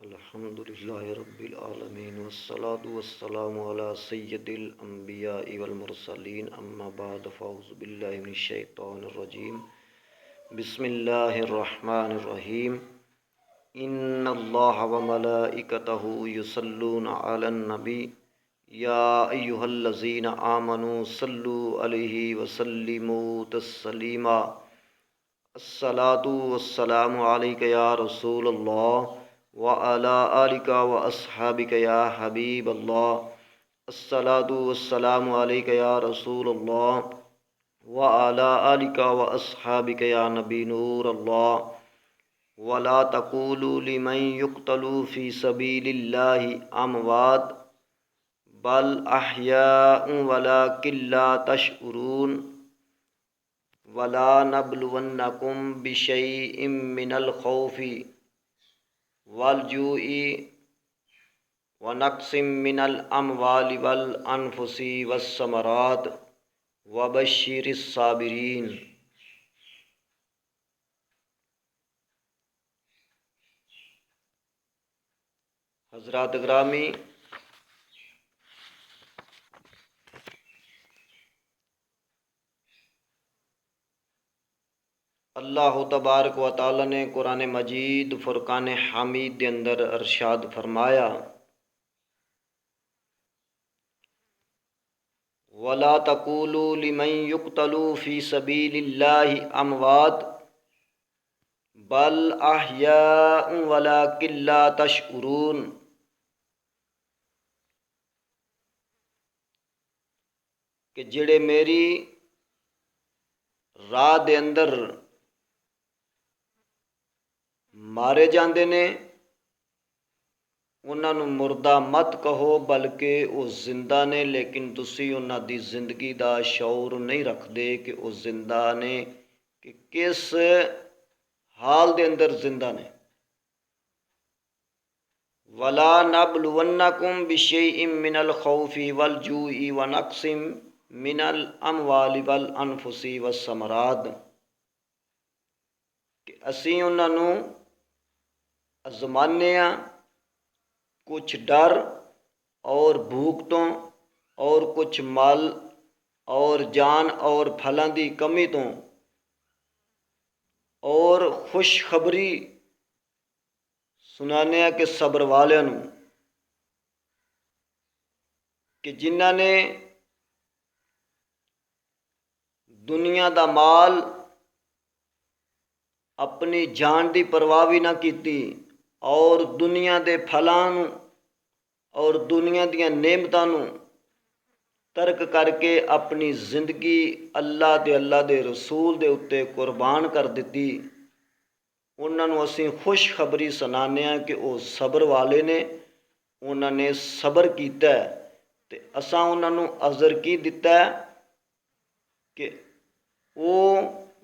الحمد للہ رب العالمین والصلاة والسلام علی سید الانبیاء والمرسلین اما بعد فاعوذ باللہ من الشیطان الرجیم بسم اللہ الرحمن الرحیم ان اللہ وملائکتہ یصلون علی النبی یا ایہا الذین آمنوا صلوا علیہ وسلموا تسلیما الصلاة والسلام علیک یا رسول اللہ وعلى آلك وأصحابك يا حبيب الله الصلاة والسلام عليك يا رسول الله وعلى آلك وأصحابك يا نبي نور الله ولا تقولوا لمن يقتل في سبيل الله أموات بل أحياء ولكن لا تشعرون ولا نبلونكم بشيء من الخوف والجوع ونقص من الاموال والانفس والثمرات وبشر الصابرین۔ حضرات گرامی، اللہ تبارک و تعالی نے قرآن مجید فرقان حمید کے اندر ارشاد فرمایا وَلَا تَقُولُوا لِمَن يُقْتَلُ فِي سَبِيلِ اللَّهِ أَمْوَاتٌ بَلْ أَحْيَاءٌ وَلَكِن لَّا تَشْعُرُونَ۔ کہ جڑے میری راہ دے اندر مارے جاندے نے انہاں نوں مردہ مت کہو بلکہ وہ زندہ نے، لیکن تسی انہاں دی زندگی دا شعور نہیں رکھدے کہ وہ زندہ نے، کہ کس حال دے اندر زندہ نے۔ وَلَا نَبْلُوَنَّكُمْ بِشَيْءٍ مِّنَ الْخَوْفِ وَالْجُوعِ وَنَقْصٍ مِّنَ الْأَمْوَالِ وَالْأَنفُسِ وَالثَّمَرَاتِ، کہ اسی انہاں نوں ازمانے ہاں کچھ ڈر اور بھوک تو، اور کچھ مال اور جان اور پھلاں دی کمی تو، اور خوشخبری سنانے کہ صبر والیاں نوں کہ جنہاں نے دنیا دا مال اپنی جان دی پرواہ بھی نہ کیتی اور دنیا دے پھلاں نوں اور دنیا دیاں نعمتاں نوں ترک کر کے اپنی زندگی اللہ دے رسول دے اتے قربان کر دیتی۔ انہاں نوں اسی خوشخبری سنانے ہیں کہ وہ صبر والے نے، انہاں نے صبر کیتا ہے، تے اساں انہاں نوں عذر کی دتا ہے کہ وہ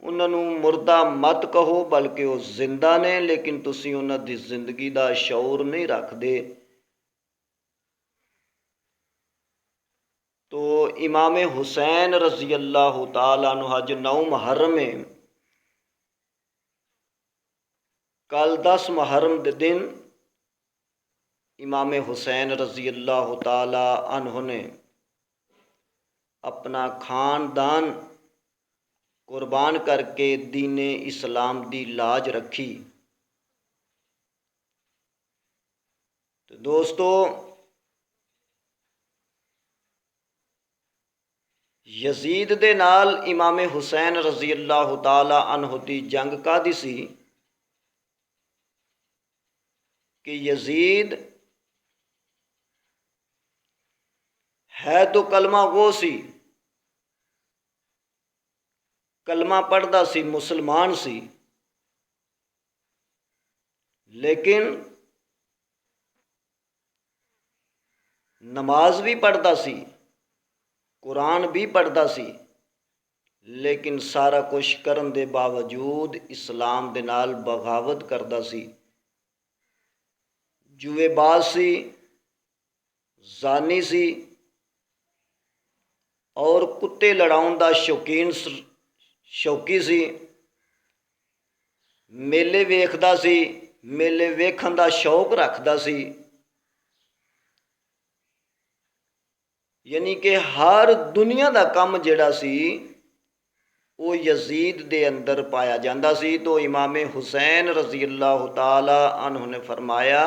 انہاں نوں مردہ مت کہو بلکہ وہ زندہ نے، لیکن تسی انہاں دی زندگی دا شعور نہیں رکھ دے۔ تو امام حسین رضی اللہ تعالیٰ عنہ آج 9 محرم ہے، کل 10 محرم دے دن امام حسین رضی اللہ تعالیٰ عنہ نے اپنا خاندان قربان کر کے دین اسلام دی لاج رکھی۔ تو دوستو، یزید دے نال امام حسین رضی اللہ تعالی عنہ دی جنگ کادی سی کہ یزید ہے تو کلمہ گو سی، کلمہ پڑھدا سی، مسلمان سی، لیکن نماز بھی پڑھدا سی، قرآن بھی پڑھدا سی، لیکن سارا کچھ کرن دے باوجود اسلام دے نال بغاوت کردا سی، جوئے باز سی، زانی سی، اور کتے لڑاؤن دا شوقی سی، میلے ویکھدا سی، ਮੇਲੇ ਵੇਖਣ ਦਾ ਸ਼ੌਕ ਰੱਖਦਾ ਸੀ। ਯਾਨੀ ਕਿ ਹਰ ਦੁਨੀਆ ਦਾ ਕੰਮ ਜਿਹੜਾ ਸੀ ਉਹ ਯਜ਼ੀਦ ਦੇ ਅੰਦਰ ਪਾਇਆ ਜਾਂਦਾ ਸੀ। تو امام حسین رضی اللہ تعالی عنہ نے فرمایا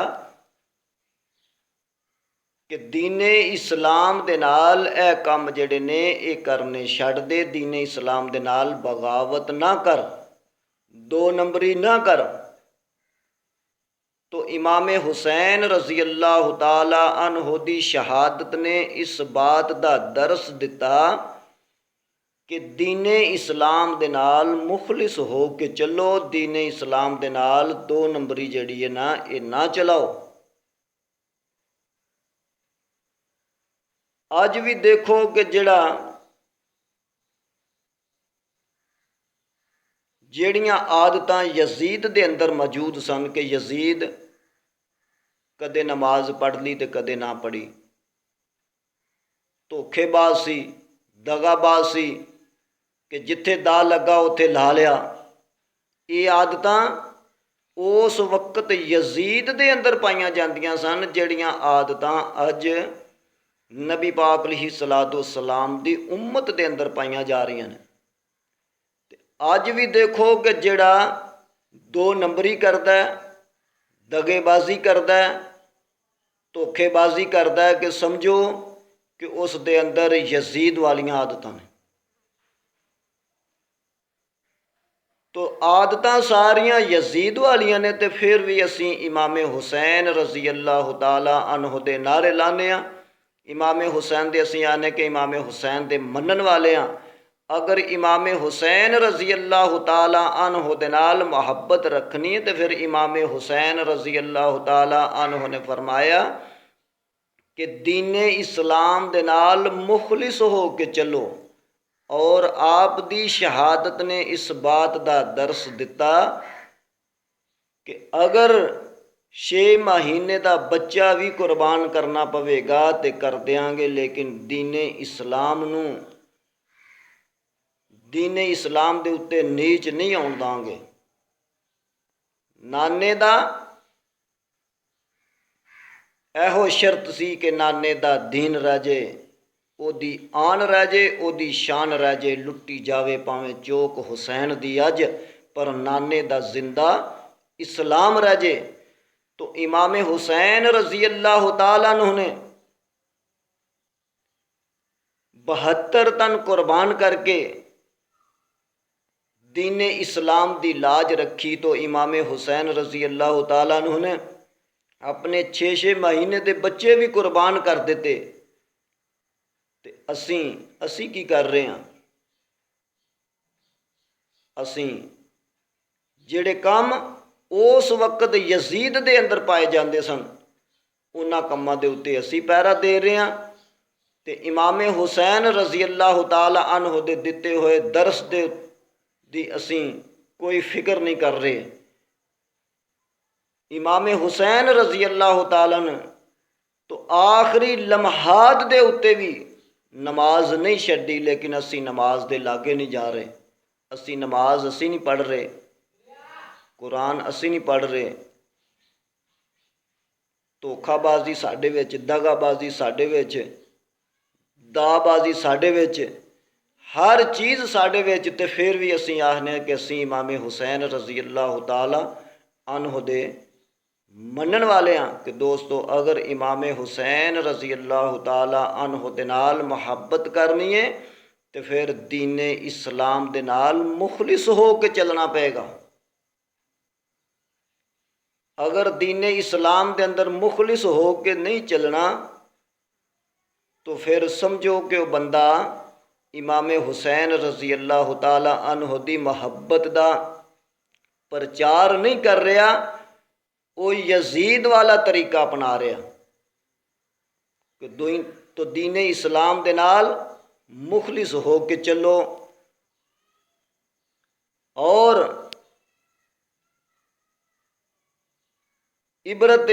کہ دین اسلام دے نال اے کام جڑے نے اے کرنے چھڈ دے، دین اسلام دے نال بغاوت نہ کر، دو نمبری نہ کر۔ تو امام حسین رضی اللہ تعالی عنہ دی شہادت نے اس بات دا درس دیتا کہ دین اسلام دے نال مخلص ہو کے چلو، دین اسلام دے نال دو نمبری جڑی ہے نا یہ نہ چلاؤ۔ اج بھی دیکھو کہ جیڑیاں عادتاں یزید دے اندر موجود سن کہ یزید کدے نماز پڑھ لی تے کدے نہ پڑھی، دھوکھے باز سی، دغا باز سی کہ جتھے دا لگا اتھے لا لیا۔ یہ عادتاں اس وقت یزید دے اندر پائیاں جاندیاں سن جڑیاں عادتاں اج نبی پاک علیہ الصلوۃ والسلام دی امت دے اندر پائیاں جا رہی ہیں۔ اج بھی دیکھو کہ جڑا دو نمبری کردا ہے، دغے بازی کردا ہے، دھوکھے بازی کردا ہے، کہ سمجھو کہ اس دے اندر یزید والیاں عادتاں نے۔ تو عادتاں ساریاں یزید والیاں نے، تے پھر بھی اسی امام حسین رضی اللہ تعالی عنہ دے نعرے لانے ہاں، امام حسین دے اسی آنے کہ امام حسین دے منن والے ہاں۔ اگر امام حسین رضی اللہ تعالی عنہ دے نال محبت رکھنی ہے تو پھر امام حسین رضی اللہ تعالی عنہ نے فرمایا کہ دین اسلام دے نال مخلص ہو کے چلو، اور آپ دی شہادت نے اس بات دا درس دیتا کہ اگر 6 مہینے دا بچہ بھی قربان کرنا پوے گا تے کر دیاں گے، لیکن دین اسلام نو، دین اسلام دے اتے نیچ نہیں آن داں گے۔ نانے دا ایہو شرط سی کہ نانے دا دین رہ جے، او دی آن رہ جے، او دی شان رہ جے، لٹی جاوے پاویں چوک حسین دی اج، پر نانے دا زندہ اسلام رہ جے۔ تو امام حسین رضی اللہ تعالیٰ عنہ نے 72 تن قربان کر کے دین اسلام دی لاج رکھی۔ تو امام حسین رضی اللہ تعالیٰ عنہ نے اپنے 6 مہینے دے بچے بھی قربان کر دیتے۔ تے اسی کی کر رہے ہیں؟ اسیں جڑے کام اس وقت یزید دے اندر پائے جاندے سن انہاں کماں دے اتے اسی پیرا دے رہے ہیں، تے امام حسین رضی اللہ تعالی عنہ دے دتے ہوئے درس دی اسی کوئی فکر نہیں کر رہے۔ امام حسین رضی اللہ تعالیٰ عنہ تو آخری لمحات دے اتے بھی نماز نہیں چھڈی، لیکن اسی نماز دے لاگے نہیں جا رہے، اسی نماز اسی نہیں پڑھ رہے، قرآن اسی نہیں پڑھ رہے۔ دھوکھا بازی ساڈے وچ، دغا بازی ساڈے وچ، دا بازی ساڈے وچ، ہر چیز ساڈے وچ، تے پھر بھی اسی آخنے کہ اسی امام حسین رضی اللہ تعالی عنہ دے منن والے ہاں۔ کہ دوستو اگر امام حسین رضی اللہ تعالی عنہ دے نال محبت کرنی ہے تو پھر دین اسلام دے نال مخلص ہو کے چلنا پے گا۔ اگر دین اسلام دے اندر مخلص ہو کے نہیں چلنا تو پھر سمجھو کہ وہ بندہ امام حسین رضی اللہ تعالی عنہ دی محبت دا پرچار نہیں کر رہا، وہ یزید والا طریقہ اپنا رہا کہ تو دین اسلام دے نال مخلص ہو کے چلو۔ اور عبرت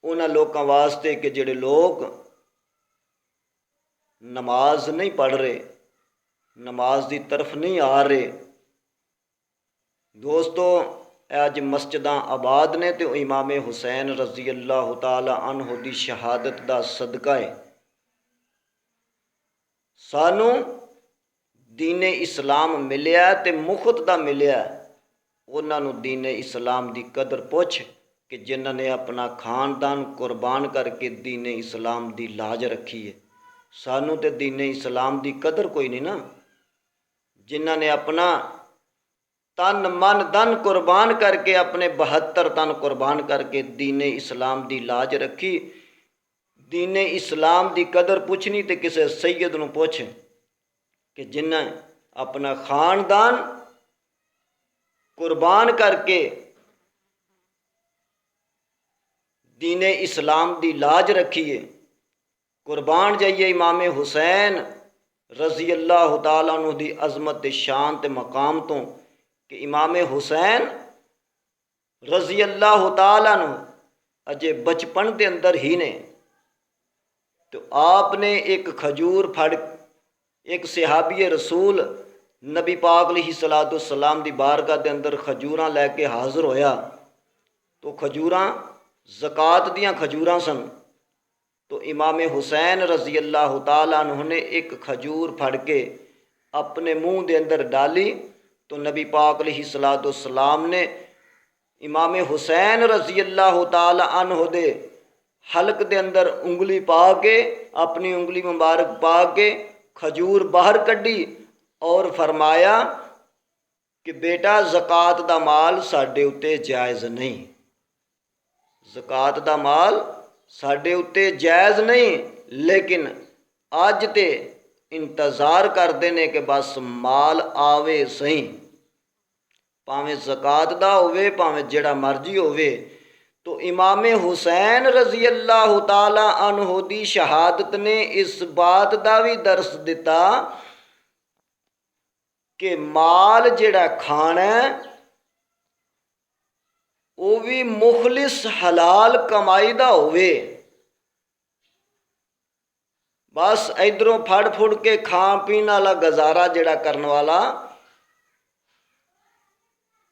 انہاں لوکاں واسطے کہ جڑے لوگ نماز نہیں پڑھ رہے، نماز دی طرف نہیں آ رہے۔ دوستو اج مسجداں آباد نے تو امام حسین رضی اللہ تعالی عنہ دی شہادت دا صدقہ ہے۔ سانوں دین اسلام ملیا تے مفت دا ملیا، انہاں نوں دین اسلام دی قدر پوچھ کہ جنہاں نے اپنا خاندان قربان کر کے دین اسلام دی لاج رکھی ہے۔ سانوں تے دین اسلام دی قدر کوئی نہیں نا، جنہاں نے اپنا تن من دن قربان کر کے اپنے 72 تن قربان کر کے دین اسلام دی لاج رکھی۔ دین اسلام دی قدر پوچھنی تے کسے سید نوں پوچھ کہ جنہیں اپنا خاندان قربان کر کے دین اسلام دی لاج رکھی ہے۔ قربان جائیے امام حسین رضی اللہ تعالیٰ عنہ دی عظمت شان تے مقام تو کہ امام حسین رضی اللہ تعالیٰ عنہ اجے بچپن دے اندر ہی نے تو آپ نے ایک کھجور پھڑ ایک صحابی رسول نبی پاک علیہ الصلوۃ والسلام دی بارگاہ دے اندر کھجوراں لے کے حاضر ہویا تو کھجوراں زکوٰۃ دیاں کھجوراں سن، تو امام حسین رضی اللہ تعالیٰ عنہ نے ایک کھجور پھڑ کے اپنے منہ دے اندر ڈالی تو نبی پاک علیہ الصلوۃ والسلام نے امام حسین رضی اللہ تعالیٰ عنہ دے حلق دے اندر انگلی پا کے اپنی انگلی مبارک پا کے کھجور باہر کڈی اور فرمایا کہ بیٹا زکوٰۃ دا مال ساڈے اتے جائز نہیں، زکوٰۃ دا مال ساڈے اتے جائز نہیں، لیکن اج تے انتظار کردے نے کہ بس مال آوے سہی، پاویں زکوٰۃ دا ہووے پاویں جڑا مرضی ہووے۔ تو امام حسین رضی اللہ تعالی عنہ دی شہادت نے اس بات دا بھی درس دیتا کہ مال جڑا کھانا ہے وہ بھی مخلص حلال کمائی دا ہووے، بس ادھروں پھڑ پھڑ کے کھان پین والا گزارا جڑا کرن والا،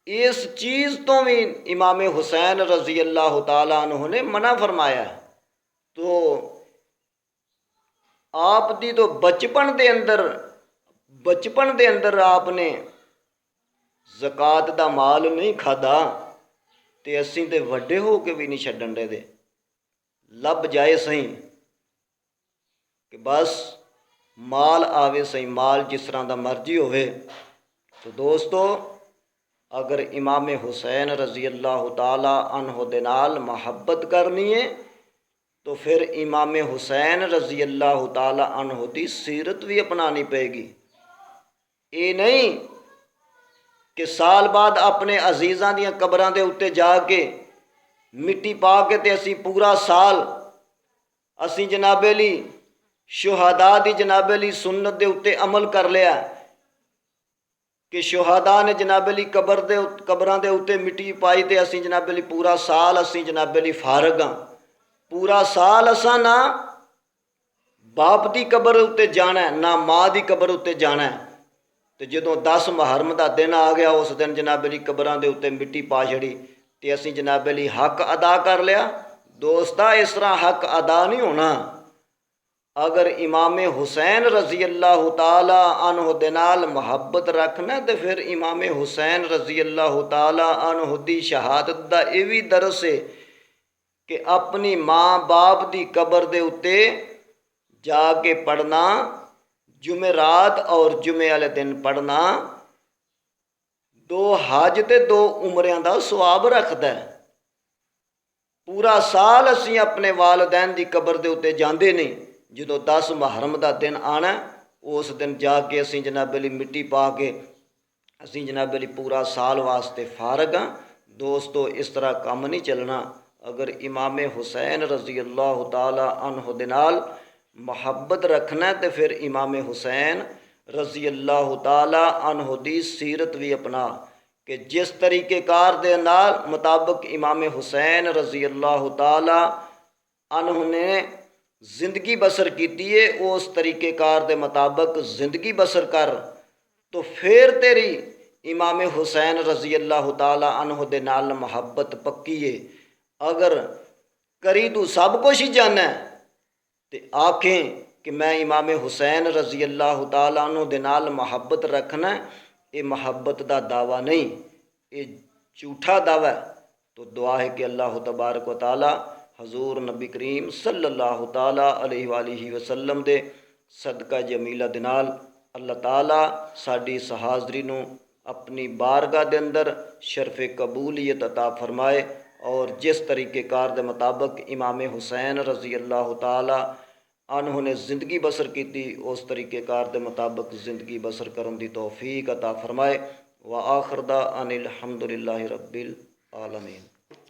اس چیز تو بھی امام حسین رضی اللہ تعالیٰ عنہ نے منع فرمایا ہے۔ تو آپ دی تو بچپن دے اندر آپ نے زکوٰۃ دا مال نہیں کھادا تے اسی تے وڈے ہو کے بھی نہیں چھڈن دے لب جائے سہی کہ بس مال آوے سہی، مال جس طرح دا مرضی ہوئے۔ تو دوستو اگر امام حسین رضی اللہ تعالی عنہ دے نال محبت کرنی ہے تو پھر امام حسین رضی اللہ تعالی عنہ دی سیرت بھی اپنانی پے گی۔ یہ نہیں کہ سال بعد اپنے عزیزاں دیاں قبراں دے اتے جا کے مٹی پا کے تے اسی پورا سال اسی جناب علی شہداء دی جناب علی سنت دے اتے عمل کر لیا کہ شہداء نے جناب علی قبراں دے اتے مٹی پائی تے اسی جناب علی پورا سال اسی جناب علی فارغ ہاں، پورا سال اساں نہ باپ دی قبر اتے جانا ہے نہ ماں دی قبر اتے جانا ہے۔ تو جدوں 10 محرم دا دن آ گیا اس دن جناب علی قبراں دے اتے مٹی پا چھڑی تے اسی جناب علی حق ادا کر لیا۔ دوستا اس طرح حق ادا نہیں ہونا۔ اگر امام حسین رضی اللہ تعالی عنہ دے نال محبت رکھنا تو پھر امام حسین رضی اللہ تعالی عنہ دی شہادت دا یہ بھی درس ہے کہ اپنی ماں باپ دی قبر دے اتے جا کے پڑھنا، جمعرات اور جمعے والے دن پڑھنا 2 حج تے 2 عمریاں دا ثواب رکھدا ہے۔ پورا سال اسی اپنے والدین دی قبر دے اتے جاندے نہیں، جدوں 10 محرم دا دن آنا اس دن جا کے اسی جناب علی مٹی پا کے اسی جناب علی پورا سال واسطے فارغ ہاں۔ دوستو اس طرح کام نہیں چلنا۔ اگر امام حسین رضی اللہ تعالی عنہ دے نال محبت رکھنا تو پھر امام حسین رضی اللہ تعالی عنہ دی سیرت بھی اپنا کہ جس طریقے کار دے نال مطابق امام حسین رضی اللہ تعالی عنہ نے زندگی بسر کیتی ہے اس طریقے کار دے مطابق زندگی بسر کر، تو پھر تیری امام حسین رضی اللہ تعالی عنہ دے نال محبت پکی ہے۔ اگر کری تو سب کچھ ہی جانا ہے تے آکھیں کہ میں امام حسین رضی اللہ تعالیٰ عنہ دے نال محبت رکھنا ہے، یہ محبت دا دعویٰ نہیں، یہ جھوٹا دعویٰ ہے۔ تو دعا ہے کہ اللہ تبارک و تعالی حضور نبی کریم صلی اللہ تعالیٰ علیہ وآلہ وسلم دے صدقہ جمیلہ دے نال اللہ تعالیٰ ساڈی اس حاضری نو اپنی بارگاہ دے اندر شرف قبولیت عطا فرمائے، اور جس طریقہ کار دے مطابق امام حسین رضی اللہ تعالی عنہ نے زندگی بسر کی تھی، اس طریقہ کار دے مطابق زندگی بسر کرن دی توفیق عطا فرمائے۔ وآخر دعوانا الحمدللہ رب العالمین۔